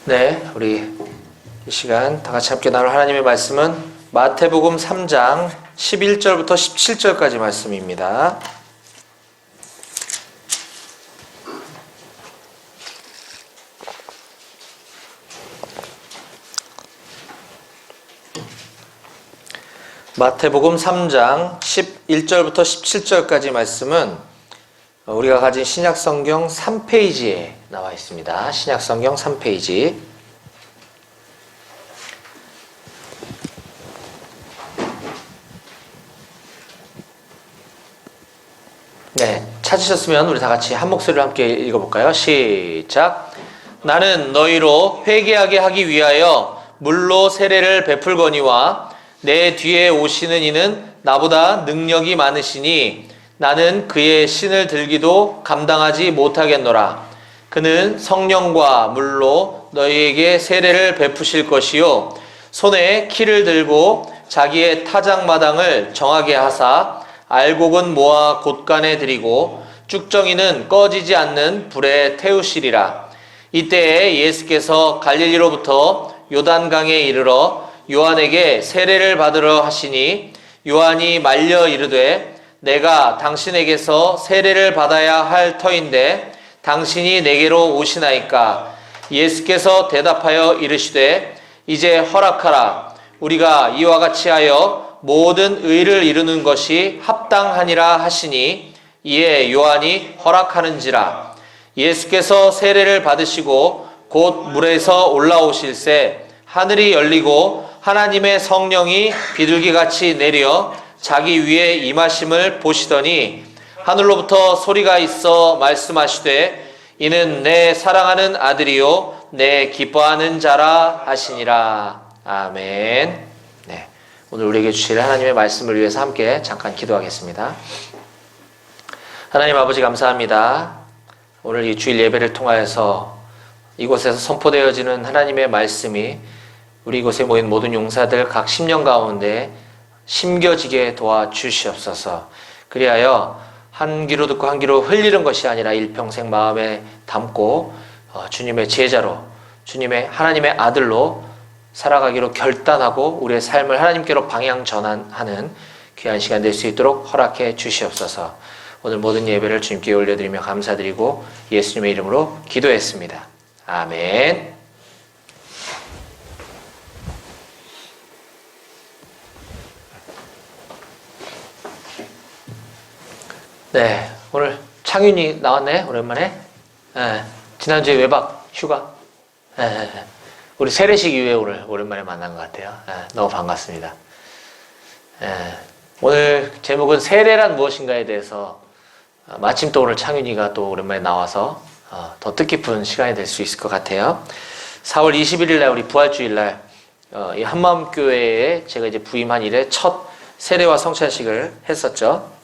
네, 우리 이 시간 다 같이 함께 나눌 하나님의 말씀은 마태복음 3장 11절부터 17절까지 말씀입니다. 마태복음 3장 11절부터 17절까지 말씀은 우리가 가진 신약성경 3페이지에 나와 있습니다. 신약성경 3페이지. 네, 찾으셨으면 우리 다 같이 한 목소리로 함께 읽어볼까요? 시작. 나는 너희로 회개하게 하기 위하여 물로 세례를 베풀거니와 내 뒤에 오시는 이는 나보다 능력이 많으시니 나는 그의 신을 들기도 감당하지 못하겠노라. 그는 성령과 물로 너희에게 세례를 베푸실 것이요 손에 키를 들고 자기의 타작마당을 정하게 하사 알곡은 모아 곳간에 들이고 쭉정이는 꺼지지 않는 불에 태우시리라. 이때에 예수께서 갈릴리로부터 요단강에 이르러 요한에게 세례를 받으러 하시니 요한이 말려 이르되 내가 당신에게서 세례를 받아야 할 터인데 당신이 내게로 오시나이까. 예수께서 대답하여 이르시되 이제 허락하라. 우리가 이와 같이 하여 모든 의를 이루는 것이 합당하니라 하시니 이에 요한이 허락하는지라. 예수께서 세례를 받으시고 곧 물에서 올라오실새 하늘이 열리고 하나님의 성령이 비둘기같이 내려 자기 위에 임하심을 보시더니 하늘로부터 소리가 있어 말씀하시되 이는 내 사랑하는 아들이요 내 기뻐하는 자라 하시니라. 아멘. 네, 오늘 우리에게 주실 하나님의 말씀을 위해서 함께 잠깐 기도하겠습니다. 하나님 아버지 감사합니다. 오늘 이 주일 예배를 통하여서 이곳에서 선포되어지는 하나님의 말씀이 우리 이곳에 모인 모든 용사들 각 심령 가운데 심겨지게 도와주시옵소서. 그리하여 한 귀로 듣고 한 귀로 흘리는 것이 아니라 일평생 마음에 담고 주님의 제자로 주님의 하나님의 아들로 살아가기로 결단하고 우리의 삶을 하나님께로 방향 전환하는 귀한 시간 될 수 있도록 허락해 주시옵소서. 오늘 모든 예배를 주님께 올려드리며 감사드리고 예수님의 이름으로 기도했습니다. 아멘. 네, 오늘 창윤이 나왔네, 오랜만에. 네, 지난주에 외박 휴가. 네, 우리 세례식 이후에 오늘 오랜만에 만난 것 같아요. 네, 너무 반갑습니다. 네, 오늘 제목은 세례란 무엇인가에 대해서 마침 또 오늘 창윤이가 또 오랜만에 나와서 더 뜻깊은 시간이 될 수 있을 것 같아요. 4월 21일 날 우리 부활주일 날 이 한마음교회에 제가 이제 부임한 이래 첫 세례와 성찬식을 했었죠.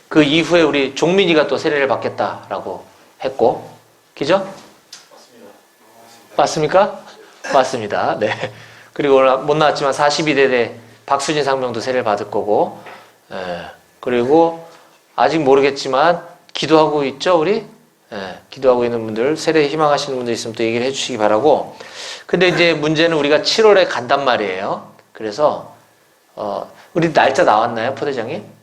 그 이후에 우리 종민이가 또 세례를 받겠다라고 했고, 그죠? 맞습니까? 맞습니다. 네. 그리고 오늘 못 나왔지만 42대대 박수진 상명도 세례를 받을 거고, 그리고 아직 모르겠지만 기도하고 있죠, 우리? 기도하고 있는 분들, 세례 희망하시는 분들 있으면 또 얘기를 해주시기 바라고. 근데 이제 문제는 우리가 7월에 간단 말이에요. 그래서 우리 날짜 나왔나요, 포대장님?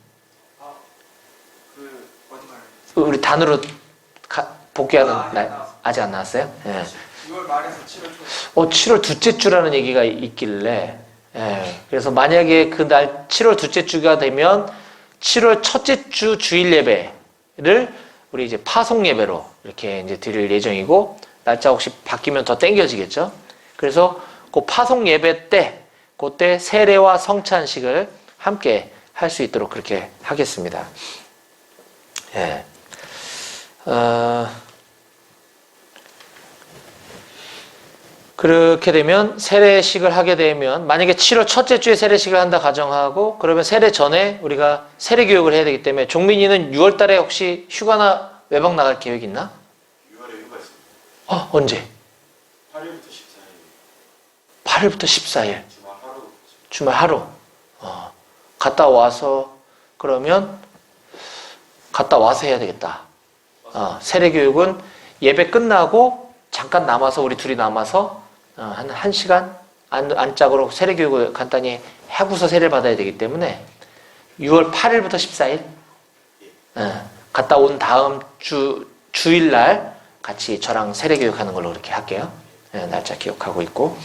우리 단으로 복귀하는 날 아직 안 나왔어요? 예. 6월 말에서 7월 초. 7월 둘째 주라는 얘기가 있길래, 그래서 만약에 그 날 7월 둘째 주가 되면 7월 첫째 주 주일 예배를 우리 이제 파송 예배로 이렇게 이제 드릴 예정이고, 날짜 혹시 바뀌면 더 땡겨지겠죠? 그래서 그 파송 예배 때, 그때 세례와 성찬식을 함께 할 수 있도록 그렇게 하겠습니다. 예. 그렇게 되면 세례식을 하게 되면 만약에 7월 첫째 주에 세례식을 한다 가정하고 그러면 세례 전에 우리가 세례 교육을 해야 되기 때문에 종민이는 6월 달에 혹시 휴가나 외박 나갈 계획 있나? 6월에 휴가 있습니다. 언제? 8일부터 14일. 8일부터 14일. 주말 하루. 주말 하루. 갔다 와서 그러면 갔다 와서 해야 되겠다. 세례 교육은 예배 끝나고 잠깐 남아서 우리 둘이 남아서 한 1시간 안짝으로 세례교육을 간단히 하고서 세례를 받아야 되기 때문에 6월 8일부터 14일 갔다 온 다음 주일날 같이 저랑 세례교육하는 걸로 그렇게 할게요. 날짜 기억하고 있고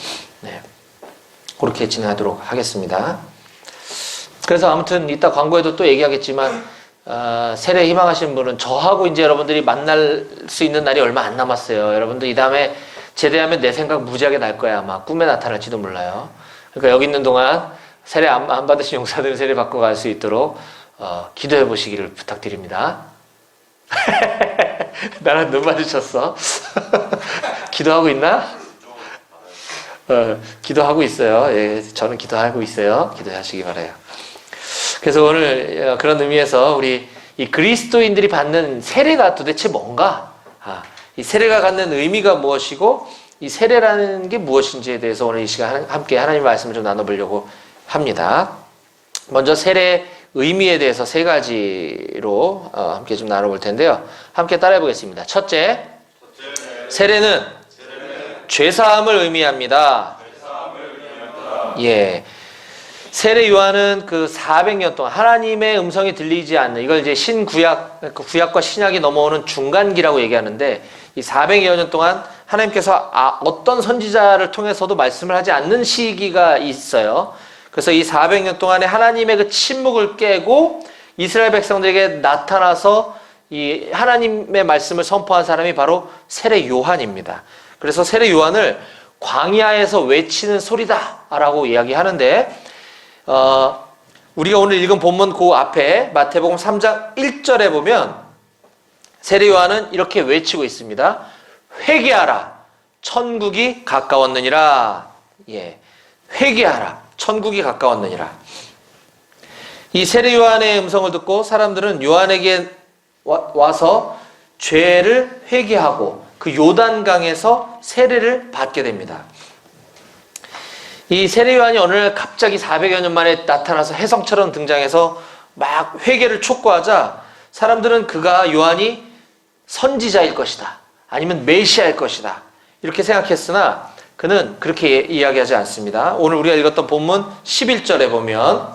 그렇게 진행하도록 하겠습니다. 그래서 아무튼 이따 광고에도 또 얘기하겠지만 세례 희망하시는 분은 저하고 이제 여러분들이 만날 수 있는 날이 얼마 안 남았어요. 여러분들 이 다음에 제대하면 내 생각 무지하게 날 거야. 아마 꿈에 나타날지도 몰라요. 그러니까 여기 있는 동안 세례 안 받으신 용사들은 세례 받고 갈 수 있도록 기도해 보시기를 부탁드립니다. 나랑 눈 마주쳤어. 기도하고 있나? 기도하고 있어요. 예, 저는 기도하고 있어요. 기도하시기 바라요. 그래서 오늘 그런 의미에서 우리 이 그리스도인들이 받는 세례가 도대체 뭔가? 이 세례가 갖는 의미가 무엇이고 이 세례라는 게 무엇인지에 대해서 오늘 이 시간 함께 하나님의 말씀을 좀 나눠보려고 합니다. 먼저 세례의 의미에 대해서 세 가지로 함께 좀 나눠볼 텐데요. 함께 따라해 보겠습니다. 첫째, 세례는 죄사함을 의미합니다. 예. 세례 요한은 그 400년 동안 하나님의 음성이 들리지 않는, 이걸 이제 구약과 신약이 넘어오는 중간기라고 얘기하는데, 이 400여 년 동안 하나님께서 어떤 선지자를 통해서도 말씀을 하지 않는 시기가 있어요. 그래서 이 400년 동안에 하나님의 그 침묵을 깨고 이스라엘 백성들에게 나타나서 이 하나님의 말씀을 선포한 사람이 바로 세례 요한입니다. 그래서 세례 요한을 광야에서 외치는 소리다라고 이야기하는데, 우리가 오늘 읽은 본문 그 앞에 마태복음 3장 1절에 보면 세례 요한은 이렇게 외치고 있습니다. 회개하라, 천국이 가까웠느니라. 예, 회개하라, 천국이 가까웠느니라. 이 세례 요한의 음성을 듣고 사람들은 요한에게 와서 죄를 회개하고 그 요단강에서 세례를 받게 됩니다. 이 세례 요한이 어느 날 갑자기 400여 년 만에 나타나서 혜성처럼 등장해서 막 회개를 촉구하자 사람들은 그가 요한이 선지자일 것이다, 아니면 메시아일 것이다, 이렇게 생각했으나 그는 그렇게 이야기하지 않습니다. 오늘 우리가 읽었던 본문 11절에 보면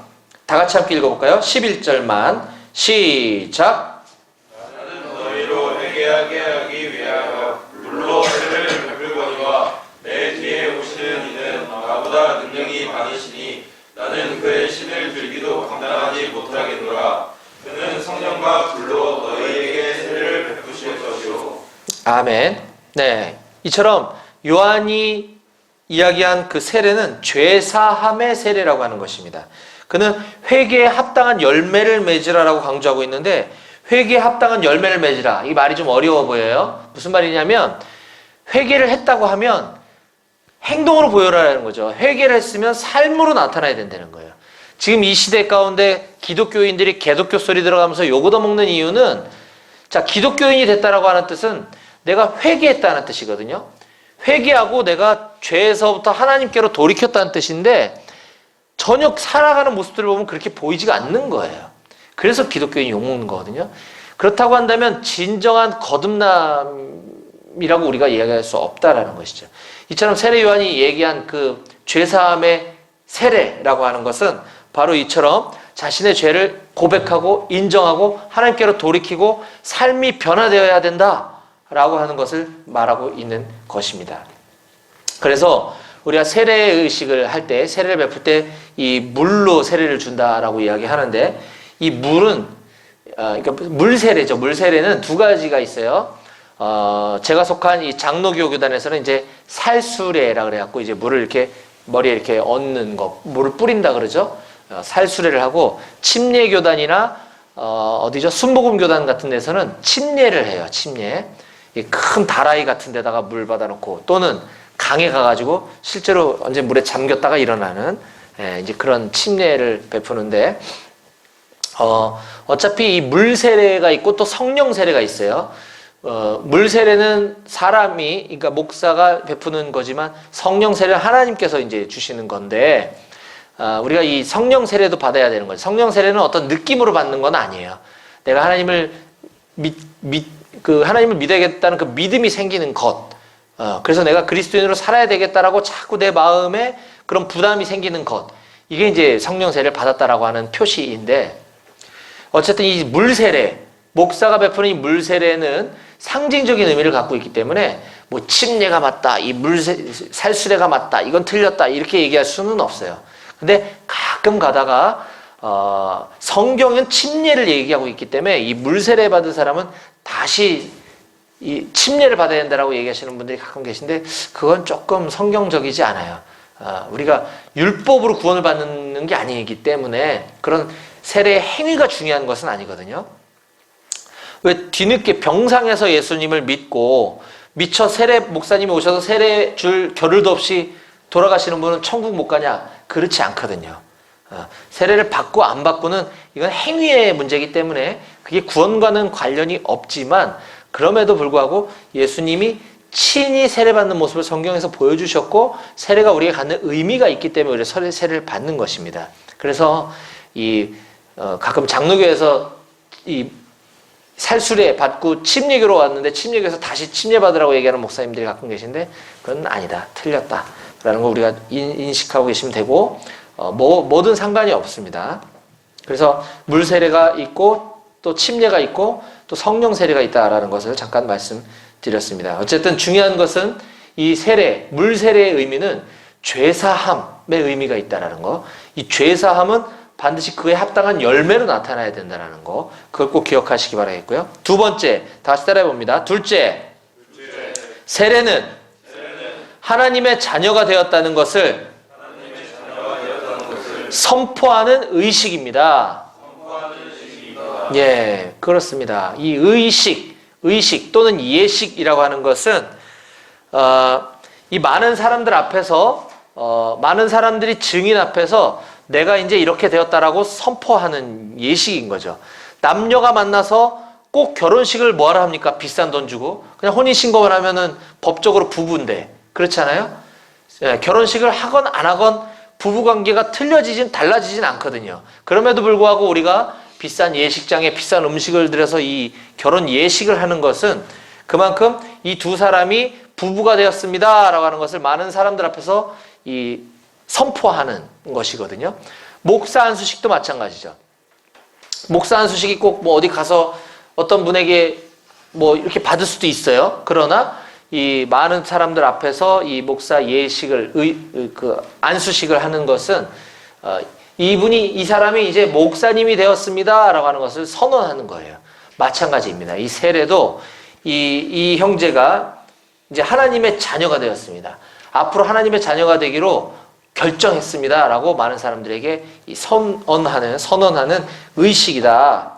다 같이 함께 읽어볼까요? 11절만 시작. 나는 너희로 회개하게 하기 위하여 물로 세례를 베풀거니와 내 뒤에 오시는 이는 나보다 능력이 많으시니 나는 그의 신을 들기도 감당하지 못하겠노라. 그는 성령과 불로 너희에게 세례를 베푸실 것이요. 아멘. 네, 이처럼 요한이 이야기한 그 세례는 죄사함의 세례라고 하는 것입니다. 그는 회개에 합당한 열매를 맺으라라고 강조하고 있는데, 회개에 합당한 열매를 맺으라, 이 말이 좀 어려워 보여요. 무슨 말이냐면 회개를 했다고 하면 행동으로 보여라라는 거죠. 회개를 했으면 삶으로 나타나야 된다는 거예요. 지금 이 시대 가운데 기독교인들이 개독교 소리 들어가면서 욕 얻어먹는 이유는, 자, 기독교인이 됐다라고 하는 뜻은 내가 회개했다는 뜻이거든요. 회개하고 내가 죄에서부터 하나님께로 돌이켰다는 뜻인데 전혀 살아가는 모습들을 보면 그렇게 보이지가 않는 거예요. 그래서 기독교인이 욕먹는 거거든요. 그렇다고 한다면 진정한 거듭남이라고 우리가 이야기할 수 없다라는 것이죠. 이처럼 세례 요한이 얘기한 그 죄사함의 세례라고 하는 것은 바로 이처럼 자신의 죄를 고백하고 인정하고 하나님께로 돌이키고 삶이 변화되어야 된다라고 하는 것을 말하고 있는 것입니다. 그래서 우리가 세례 의식을 할 때, 세례를 베풀 때 이 물로 세례를 준다라고 이야기하는데, 이 물은 그러니까 물세례죠. 물세례는 두 가지가 있어요. 제가 속한 이 장로교 교단에서는 이제 살수례라 그래갖고 이제 물을 이렇게 머리에 이렇게 얹는 거, 물을 뿌린다 그러죠. 살수례를 하고, 침례 교단이나 어디죠? 순복음 교단 같은 데서는 침례를 해요. 침례. 이 큰 다라이 같은 데다가 물 받아놓고, 또는 강에 가가지고 실제로 언제 물에 잠겼다가 일어나는 이제 그런 침례를 베푸는데, 어차피 이 물 세례가 있고 또 성령 세례가 있어요. 물 세례는 사람이, 그러니까 목사가 베푸는 거지만 성령 세례는 하나님께서 이제 주시는 건데, 우리가 이 성령 세례도 받아야 되는 거죠. 성령 세례는 어떤 느낌으로 받는 건 아니에요. 내가 하나님을 하나님을 믿어야겠다는 그 믿음이 생기는 것, 그래서 내가 그리스도인으로 살아야 되겠다라고 자꾸 내 마음에 그런 부담이 생기는 것. 이게 이제 성령 세례를 받았다라고 하는 표시인데, 어쨌든 이 물세례, 목사가 베푸는 이 물세례는 상징적인 의미를 갖고 있기 때문에 뭐 침례가 맞다, 이 살수례가 맞다, 이건 틀렸다 이렇게 얘기할 수는 없어요. 근데 가끔 가다가 성경은 침례를 얘기하고 있기 때문에 이 물세례 받은 사람은 다시 이 침례를 받아야 된다라고 얘기하시는 분들이 가끔 계신데, 그건 조금 성경적이지 않아요. 우리가 율법으로 구원을 받는 게 아니기 때문에 그런 세례의 행위가 중요한 것은 아니거든요. 왜 뒤늦게 병상에서 예수님을 믿고 미처 목사님이 오셔서 세례 줄 겨를도 없이 돌아가시는 분은 천국 못 가냐? 그렇지 않거든요. 세례를 받고 안 받고는 이건 행위의 문제이기 때문에 그게 구원과는 관련이 없지만, 그럼에도 불구하고 예수님이 친히 세례받는 모습을 성경에서 보여주셨고, 세례가 우리에게 갖는 의미가 있기 때문에 우리가 세례를 받는 것입니다. 그래서 가끔 장로교에서 이 살수례 받고 침례교로 왔는데 침례교에서 다시 침례 받으라고 얘기하는 목사님들이 가끔 계신데, 그건 아니다, 틀렸다 라는 거 우리가 인식하고 계시면 되고, 뭐든 상관이 없습니다. 그래서 물세례가 있고 또 침례가 있고 또 성령 세례가 있다라는 것을 잠깐 말씀드렸습니다. 어쨌든 중요한 것은 이 물세례의 의미는 죄사함의 의미가 있다라는 거. 이 죄사함은 반드시 그에 합당한 열매로 나타나야 된다는 거. 그걸 꼭 기억하시기 바라겠고요. 두 번째, 다시 따라해 봅니다. 둘째, 세례는 하나님의 자녀가 되었다는 것을 선포하는 의식입니다. 예, 그렇습니다. 이 의식 또는 예식이라고 하는 것은 이 많은 사람들 앞에서 많은 사람들이 증인 앞에서 내가 이제 이렇게 되었다라고 선포하는 예식인 거죠. 남녀가 만나서 꼭 결혼식을 뭐하러 합니까? 비싼 돈 주고 그냥 혼인신고만 하면은 법적으로 부부인데, 그렇잖아요. 예, 결혼식을 하건 안 하건 부부관계가 달라지진 않거든요. 그럼에도 불구하고 우리가 비싼 예식장에 비싼 음식을 들여서 이 결혼 예식을 하는 것은 그만큼 이 두 사람이 부부가 되었습니다 라고 하는 것을 많은 사람들 앞에서 선포하는 것이거든요. 목사 안수식도 마찬가지죠. 목사 안수식이 꼭 어디 가서 어떤 분에게 이렇게 받을 수도 있어요. 그러나 이 많은 사람들 앞에서 이 목사 예식을 안수식을 하는 것은 이 사람이 이제 목사님이 되었습니다라고 하는 것을 선언하는 거예요. 마찬가지입니다. 이 세례도 이 형제가 이제 하나님의 자녀가 되었습니다. 앞으로 하나님의 자녀가 되기로 결정했습니다라고 많은 사람들에게 선언하는 의식이다.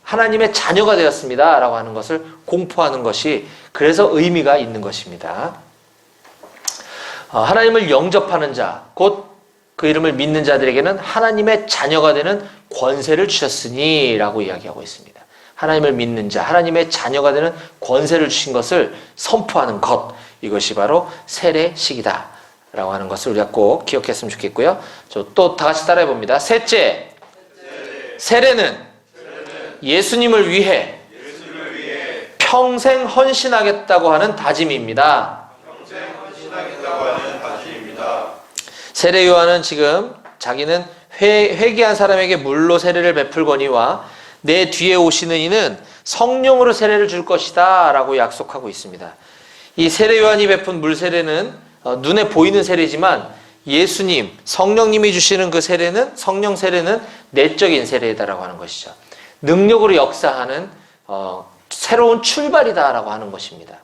하나님의 자녀가 되었습니다라고 하는 것을 공포하는 것이 그래서 의미가 있는 것입니다. 하나님을 영접하는 자, 곧 그 이름을 믿는 자들에게는 하나님의 자녀가 되는 권세를 주셨으니 라고 이야기하고 있습니다. 하나님을 믿는 자, 하나님의 자녀가 되는 권세를 주신 것을 선포하는 것, 이것이 바로 세례식이다 라고 하는 것을 우리가 꼭 기억했으면 좋겠고요. 또 다 같이 따라해 봅니다. 셋째, 세례는 예수님을 위해 평생 헌신하겠다고 하는 다짐입니다. 세례 요한은 지금 자기는 회개한 사람에게 물로 세례를 베풀거니와 내 뒤에 오시는 이는 성령으로 세례를 줄 것이다 라고 약속하고 있습니다. 이 세례 요한이 베푼 물 세례는 눈에 보이는 세례지만 예수님, 성령님이 주시는 그 세례는, 성령 세례는 내적인 세례다라고 하는 것이죠. 능력으로 역사하는 새로운 출발이다라고 하는 것입니다.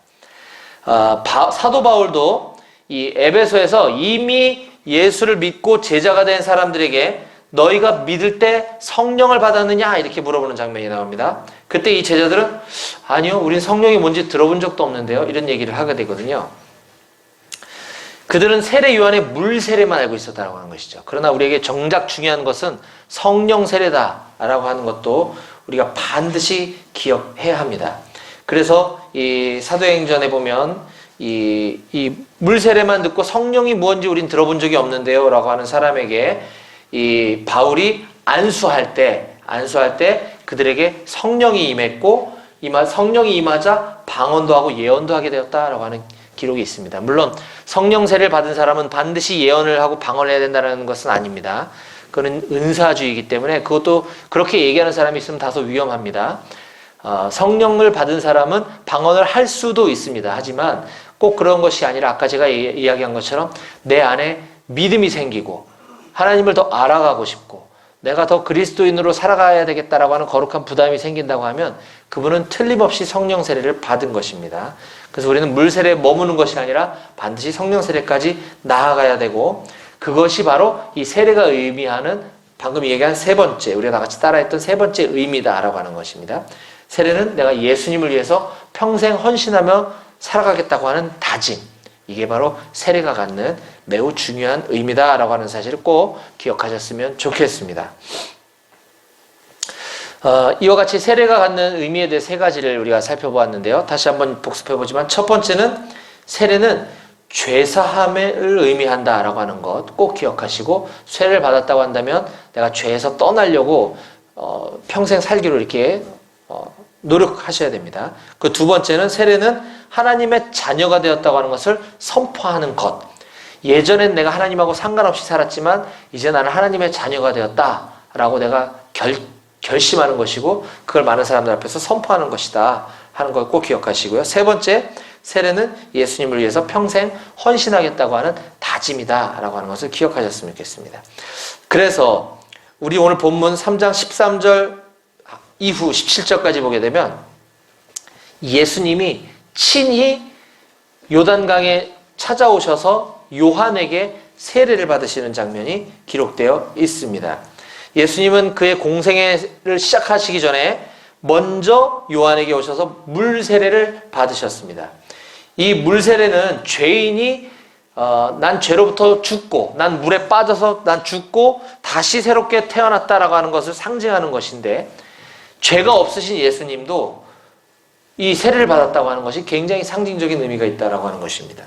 사도 바울도 이 에베소에서 이미 예수를 믿고 제자가 된 사람들에게 너희가 믿을 때 성령을 받았느냐 이렇게 물어보는 장면이 나옵니다. 그때 이 제자들은 아니요, 우린 성령이 뭔지 들어본 적도 없는데요, 이런 얘기를 하게 되거든요. 그들은 세례 요한의 물 세례만 알고 있었다고 하는 것이죠. 그러나 우리에게 정작 중요한 것은 성령 세례다라고 하는 것도 우리가 반드시 기억해야 합니다. 그래서 이 사도행전에 보면 이 물 세례만 듣고 성령이 무엇인지 우린 들어본 적이 없는데요 라고 하는 사람에게 이 바울이 안수할 때 그들에게 성령이 임했고 성령이 임하자 방언도 하고 예언도 하게 되었다라고 하는 기록이 있습니다. 물론 성령 세례를 받은 사람은 반드시 예언을 하고 방언을 해야 된다는 것은 아닙니다. 그건 은사주의이기 때문에 그것도 그렇게 얘기하는 사람이 있으면 다소 위험합니다. 성령을 받은 사람은 방언을 할 수도 있습니다. 하지만 꼭 그런 것이 아니라 아까 제가 이야기한 것처럼 내 안에 믿음이 생기고 하나님을 더 알아가고 싶고 내가 더 그리스도인으로 살아가야 되겠다라고 하는 거룩한 부담이 생긴다고 하면 그분은 틀림없이 성령 세례를 받은 것입니다. 그래서 우리는 물 세례에 머무는 것이 아니라 반드시 성령 세례까지 나아가야 되고 그것이 바로 이 세례가 의미하는 방금 얘기한 세 번째, 우리가 다 같이 따라했던 세 번째 의미다라고 하는 것입니다. 세례는 내가 예수님을 위해서 평생 헌신하며 살아가겠다고 하는 다짐, 이게 바로 세례가 갖는 매우 중요한 의미다라고 하는 사실을 꼭 기억하셨으면 좋겠습니다. 이와 같이 세례가 갖는 의미에 대해 세 가지를 우리가 살펴보았는데요. 다시 한번 복습해보지만 첫 번째는 세례는 죄사함을 의미한다라고 하는 것 꼭 기억하시고 세례를 받았다고 한다면 내가 죄에서 떠나려고 평생 살기로 이렇게 노력하셔야 됩니다. 그 두 번째는 세례는 하나님의 자녀가 되었다고 하는 것을 선포하는 것. 예전엔 내가 하나님하고 상관없이 살았지만 이제 나는 하나님의 자녀가 되었다라고 내가 결심하는 것이고 그걸 많은 사람들 앞에서 선포하는 것이다 하는 걸 꼭 기억하시고요. 세 번째, 세례는 예수님을 위해서 평생 헌신하겠다고 하는 다짐이다라고 하는 것을 기억하셨으면 좋겠습니다. 그래서 우리 오늘 본문 3장 13절 이후 17절까지 보게 되면 예수님이 친히 요단강에 찾아오셔서 요한에게 세례를 받으시는 장면이 기록되어 있습니다. 예수님은 그의 공생애를 시작하시기 전에 먼저 요한에게 오셔서 물 세례를 받으셨습니다. 이 물 세례는 죄인이 난 죄로부터 죽고 난 물에 빠져서 난 죽고 다시 새롭게 태어났다라고 하는 것을 상징하는 것인데 죄가 없으신 예수님도 이 세례를 받았다고 하는 것이 굉장히 상징적인 의미가 있다라고 하는 것입니다.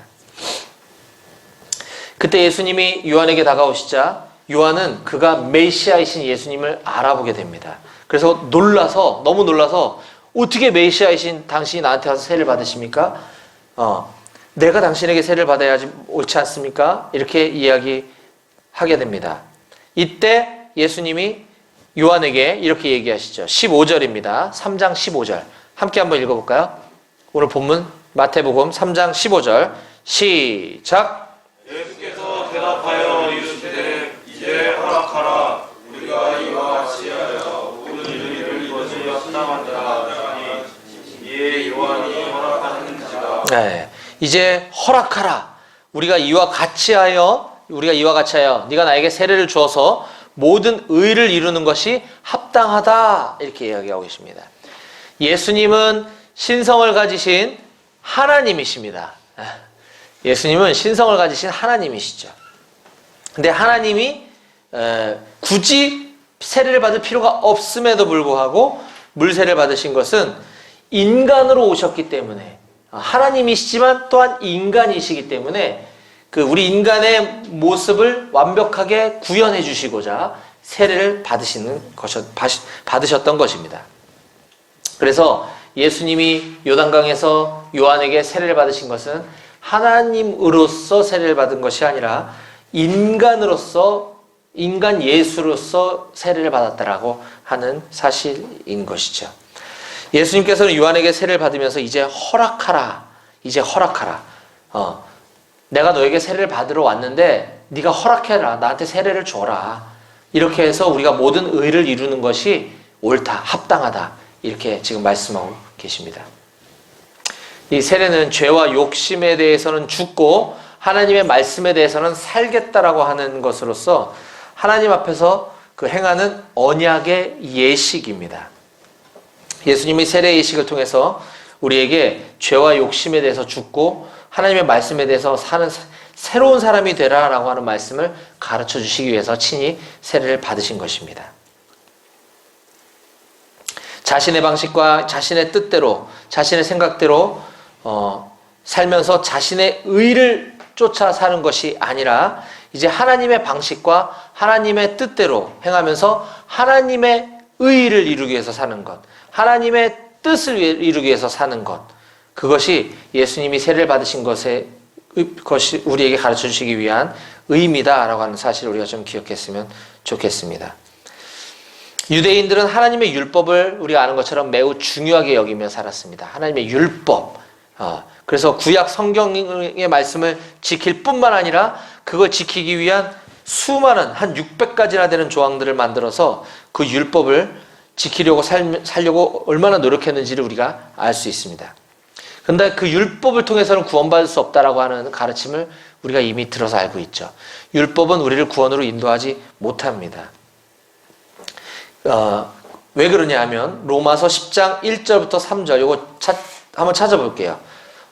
그때 예수님이 요한에게 다가오시자 요한은 그가 메시아이신 예수님을 알아보게 됩니다. 그래서 너무 놀라서 어떻게 메시아이신 당신이 나한테 와서 세례를 받으십니까? 내가 당신에게 세례를 받아야지 옳지 않습니까? 이렇게 이야기하게 됩니다. 이때 예수님이 요한에게 이렇게 얘기하시죠. 15절입니다. 3장 15절. 함께 한번 읽어볼까요? 오늘 본문 마태복음 3장 15절 시작. 예수께서 대답하여 이르시되 이제 허락하라. 우리가 이와 같이 하여 모든 일을 이것이 합당한다 하니 이에 요한이 허락하는지라. 네, 이제 허락하라. 우리가 이와 같이 하여 네가 나에게 세례를 주어서 모든 의를 이루는 것이 합당하다 이렇게 이야기하고 계십니다. 예수님은 신성을 가지신 하나님이십니다. 예수님은 신성을 가지신 하나님이시죠. 근데 하나님이 굳이 세례를 받을 필요가 없음에도 불구하고 물세례를 받으신 것은 인간으로 오셨기 때문에 하나님이시지만 또한 인간이시기 때문에 그 우리 인간의 모습을 완벽하게 구현해 주시고자 세례를 받으셨던 것입니다. 그래서 예수님이 요단강에서 요한에게 세례를 받으신 것은 하나님으로서 세례를 받은 것이 아니라 인간 예수로서 세례를 받았다라고 하는 사실인 것이죠. 예수님께서는 요한에게 세례를 받으면서 이제 허락하라. 내가 너에게 세례를 받으러 왔는데 네가 허락해라. 나한테 세례를 줘라. 이렇게 해서 우리가 모든 의를 이루는 것이 옳다, 합당하다. 이렇게 지금 말씀하고 계십니다. 이 세례는 죄와 욕심에 대해서는 죽고 하나님의 말씀에 대해서는 살겠다라고 하는 것으로서 하나님 앞에서 그 행하는 언약의 예식입니다. 예수님이 세례 예식을 통해서 우리에게 죄와 욕심에 대해서 죽고 하나님의 말씀에 대해서 사는 새로운 사람이 되라라고 하는 말씀을 가르쳐 주시기 위해서 친히 세례를 받으신 것입니다. 자신의 방식과 자신의 뜻대로 자신의 생각대로 살면서 자신의 의를 쫓아 사는 것이 아니라 이제 하나님의 방식과 하나님의 뜻대로 행하면서 하나님의 의를 이루기 위해서 사는 것, 하나님의 뜻을 이루기 위해서 사는 것, 그것이 예수님이 세례를 받으신 것이 우리에게 가르쳐 주시기 위한 의미다라고 하는 사실을 우리가 좀 기억했으면 좋겠습니다. 유대인들은 하나님의 율법을 우리가 아는 것처럼 매우 중요하게 여기며 살았습니다. 하나님의 율법. 그래서 구약 성경의 말씀을 지킬 뿐만 아니라 그걸 지키기 위한 수많은 한 600가지나 되는 조항들을 만들어서 그 율법을 지키려고 살려고 얼마나 노력했는지를 우리가 알 수 있습니다. 그런데 그 율법을 통해서는 구원받을 수 없다라고 하는 가르침을 우리가 이미 들어서 알고 있죠. 율법은 우리를 구원으로 인도하지 못합니다. 왜 그러냐 하면 로마서 10장 1절부터 3절 이거 한번 찾아볼게요.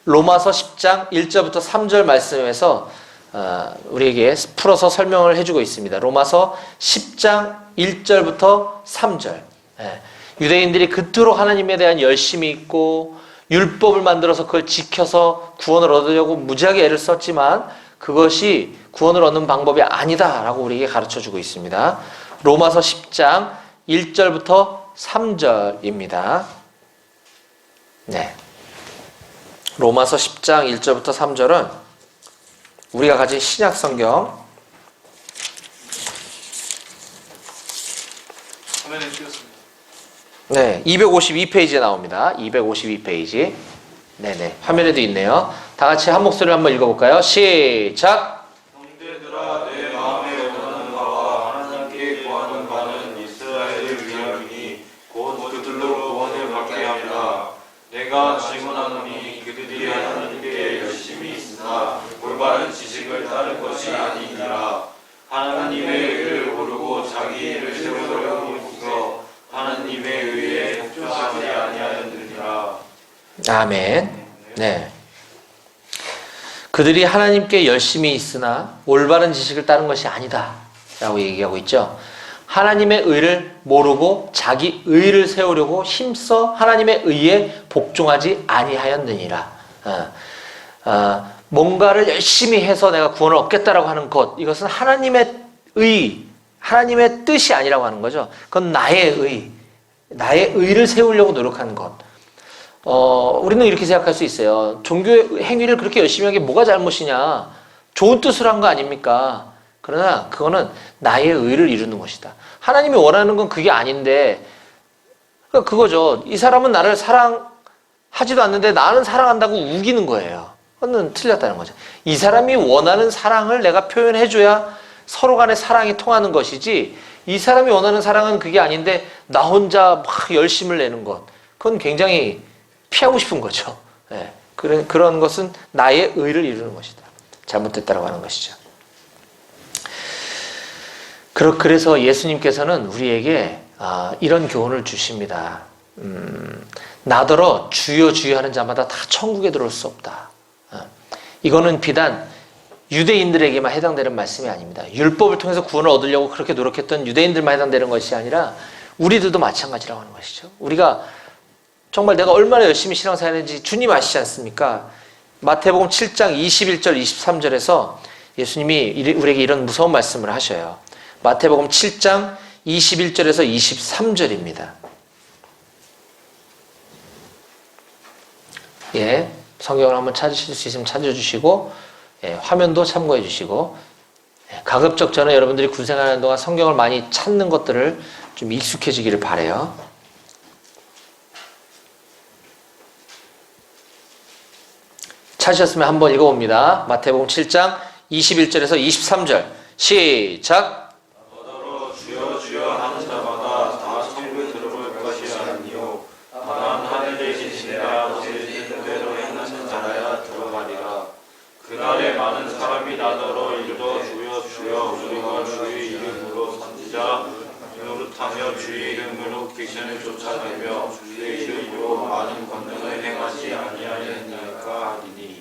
로마서 10장 1절부터 3절 말씀에서 우리에게 풀어서 설명을 해주고 있습니다. 로마서 10장 1절부터 3절. 유대인들이 그토록 하나님에 대한 열심이 있고 율법을 만들어서 그걸 지켜서 구원을 얻으려고 무지하게 애를 썼지만 그것이 구원을 얻는 방법이 아니다라고 우리에게 가르쳐주고 있습니다. 로마서 10장 1절부터 3절입니다. 네. 로마서 10장 1절부터 3절은 우리가 가진 신약 성경 화면에 띄웠습니다. 네, 252페이지에 나옵니다. 252페이지. 네네, 화면에도 있네요. 다 같이 한 목소리로 한번 읽어볼까요? 시작! 형제들아, 내 마음에 원하는 바와 하나님께 구하는 바는 이스라엘을 위함이니 곧 그들로 구원을 받게 합니다. 내가 질문하노니 그들이 하나님께 열심히 있으나 올바른 지식을 따른 것이 아니니라. 하나님의 의를 모르고 자기 일을 세우려고 힘써 하나님의 의에 복종하지 아니하였느니라. 아멘. 네. 그들이 하나님께 열심히 있으나 올바른 지식을 따른 것이 아니다 라고 얘기하고 있죠. 하나님의 의를 모르고 자기 의를 세우려고 힘써 하나님의 의에 복종하지 아니하였느니라. 뭔가를 열심히 해서 내가 구원을 얻겠다라고 하는 것, 이것은 하나님의 의, 하나님의 뜻이 아니라고 하는 거죠. 그건 나의 의, 나의 의를 세우려고 노력하는 것. 우리는 이렇게 생각할 수 있어요. 종교의 행위를 그렇게 열심히 하는 게 뭐가 잘못이냐. 좋은 뜻으로 한 거 아닙니까? 그러나 그거는 나의 의를 이루는 것이다. 하나님이 원하는 건 그게 아닌데, 그거죠. 이 사람은 나를 사랑하지도 않는데 나는 사랑한다고 우기는 거예요. 그건 틀렸다는 거죠. 이 사람이 원하는 사랑을 내가 표현해줘야 서로 간의 사랑이 통하는 것이지, 이 사람이 원하는 사랑은 그게 아닌데 나 혼자 막 열심을 내는 것, 그건 굉장히 피하고 싶은 거죠. 네. 그런 것은 나의 의를 이루는 것이다. 잘못됐다라고 하는 것이죠. 그래서 예수님께서는 우리에게 이런 교훈을 주십니다. 나더러 주여 주여 하는 자마다 다 천국에 들어올 수 없다. 이거는 비단 유대인들에게만 해당되는 말씀이 아닙니다. 율법을 통해서 구원을 얻으려고 그렇게 노력했던 유대인들만 해당되는 것이 아니라 우리들도 마찬가지라고 하는 것이죠. 우리가 정말 내가 얼마나 열심히 신앙생활했는지 주님 아시지 않습니까? 마태복음 7장 21절 23절에서 예수님이 우리에게 이런 무서운 말씀을 하셔요. 마태복음 7장 21절에서 23절입니다. 예, 성경을 한번 찾으실 수 있으면 찾아주시고, 예, 화면도 참고해 주시고, 예, 가급적 저는 여러분들이 군생활하는 동안 성경을 많이 찾는 것들을 좀 익숙해지기를 바라요. 찾으셨으면 한번 읽어봅니다. 마태복음 7장 21절에서 23절 시작. 너더러 주여 주여 하는 자마다 다 천국에 들어올 것이 아니요 다만 하늘에 계신 내 아버지의 뜻대로 행하는 자라야 들어가리라. 그날에 많은 사람이 나더러 이르러 주여 주여 우리가 주의 이름으로 선지자 노릇하며 주의 이름으로 귀신을 쫓아내며 주의 이름으로 많은 권능을 행하지 아니하였나이까 하리니.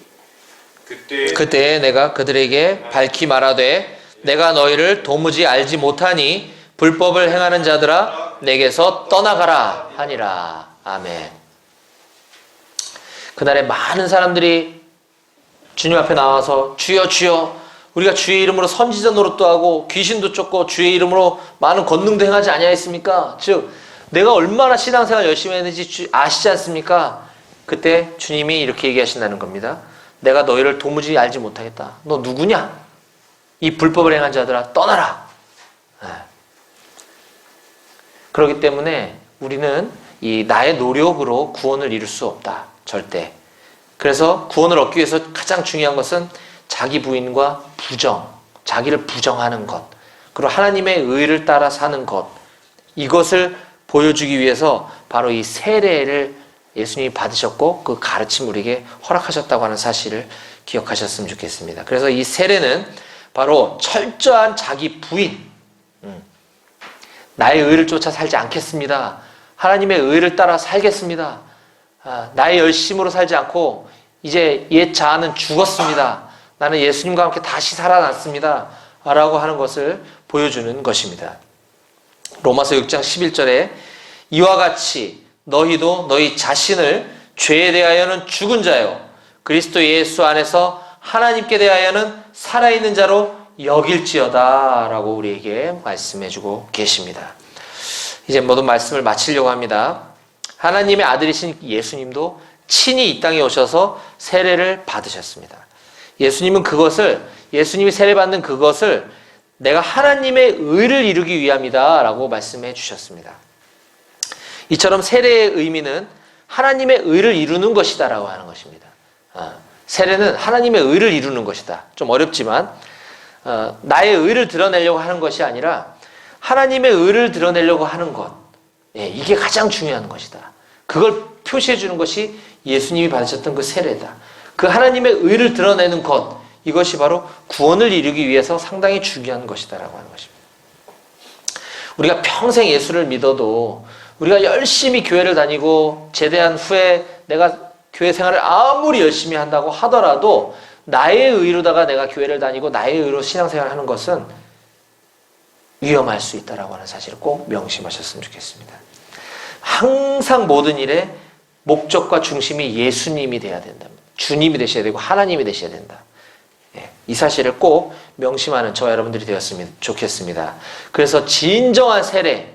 그때 내가 그들에게 밝히 말하되 내가 너희를 도무지 알지 못하니 불법을 행하는 자들아 내게서 떠나가라 하니라. 아멘. 그날에 많은 사람들이 주님 앞에 나와서 주여 주여 우리가 주의 이름으로 선지자 노릇도 하고 귀신도 쫓고 주의 이름으로 많은 권능도 행하지 아니하였습니까? 즉 내가 얼마나 신앙생활 열심히 했는지 아시지 않습니까? 그때 주님이 이렇게 얘기하신다는 겁니다. 내가 너희를 도무지 알지 못하겠다. 너 누구냐? 이 불법을 행한 자들아 떠나라. 그렇기 때문에 우리는 이 나의 노력으로 구원을 이룰 수 없다. 절대. 그래서 구원을 얻기 위해서 가장 중요한 것은 자기 부인과 부정, 자기를 부정하는 것, 그리고 하나님의 의를 따라 사는 것, 이것을 보여주기 위해서 바로 이 세례를 예수님이 받으셨고 그 가르침을 우리에게 허락하셨다고 하는 사실을 기억하셨으면 좋겠습니다. 그래서 이 세례는 바로 철저한 자기 부인, 나의 의를 쫓아 살지 않겠습니다. 하나님의 의를 따라 살겠습니다. 나의 열심으로 살지 않고 이제 옛 자아는 죽었습니다. 나는 예수님과 함께 다시 살아났습니다. 라고 하는 것을 보여주는 것입니다. 로마서 6장 11절에 이와 같이 너희도 너희 자신을 죄에 대하여는 죽은 자요 그리스도 예수 안에서 하나님께 대하여는 살아있는 자로 여길지어다 라고 우리에게 말씀해주고 계십니다. 이제 모든 말씀을 마치려고 합니다. 하나님의 아들이신 예수님도 친히 이 땅에 오셔서 세례를 받으셨습니다. 예수님은 예수님이 세례받는 그것을 내가 하나님의 의를 이루기 위함이다 라고 말씀해 주셨습니다. 이처럼 세례의 의미는 하나님의 의를 이루는 것이다 라고 하는 것입니다. 세례는 하나님의 의를 이루는 것이다. 좀 어렵지만 나의 의를 드러내려고 하는 것이 아니라 하나님의 의를 드러내려고 하는 것, 이게 가장 중요한 것이다. 그걸 표시해 주는 것이 예수님이 받으셨던 그 세례다. 그 하나님의 의를 드러내는 것, 이것이 바로 구원을 이루기 위해서 상당히 중요한 것이다라고 하는 것입니다. 우리가 평생 예수를 믿어도 우리가 열심히 교회를 다니고 제대한 후에 내가 교회 생활을 아무리 열심히 한다고 하더라도 나의 의로다가 내가 교회를 다니고 나의 의로 신앙생활을 하는 것은 위험할 수 있다라고 하는 사실을 꼭 명심하셨으면 좋겠습니다. 항상 모든 일에 목적과 중심이 예수님이 돼야 된다. 주님이 되셔야 되고 하나님이 되셔야 된다. 이 사실을 꼭 명심하는 저와 여러분들이 되었으면 좋겠습니다. 그래서 진정한 세례,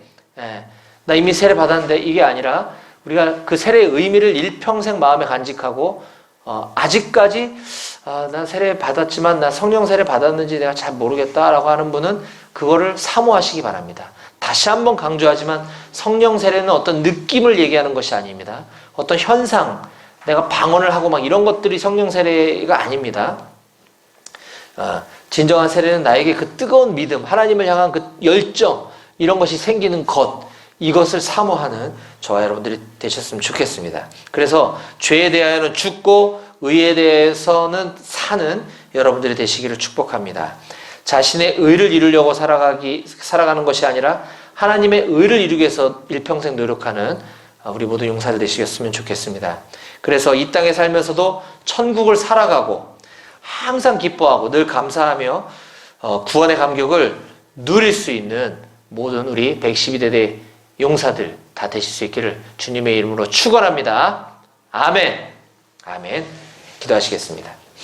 나 이미 세례 받았는데 이게 아니라 우리가 그 세례의 의미를 일평생 마음에 간직하고 아직까지 난 세례 받았지만 나 성령 세례 받았는지 내가 잘 모르겠다라고 하는 분은 그거를 사모하시기 바랍니다. 다시 한번 강조하지만 성령 세례는 어떤 느낌을 얘기하는 것이 아닙니다. 어떤 현상, 내가 방언을 하고 막 이런 것들이 성령 세례가 아닙니다. 진정한 세례는 나에게 그 뜨거운 믿음, 하나님을 향한 그 열정, 이런 것이 생기는 것, 이것을 사모하는 저와 여러분들이 되셨으면 좋겠습니다. 그래서 죄에 대하여는 죽고 의에 대해서는 사는 여러분들이 되시기를 축복합니다. 자신의 의를 이루려고 살아가는 것이 아니라 하나님의 의를 이루기 위해서 일평생 노력하는 우리 모두 용사들 되시겠으면 좋겠습니다. 그래서 이 땅에 살면서도 천국을 살아가고 항상 기뻐하고 늘 감사하며 구원의 감격을 누릴 수 있는 모든 우리 112대대 용사들 다 되실 수 있기를 주님의 이름으로 축원합니다. 아멘. 아멘. 기도하시겠습니다.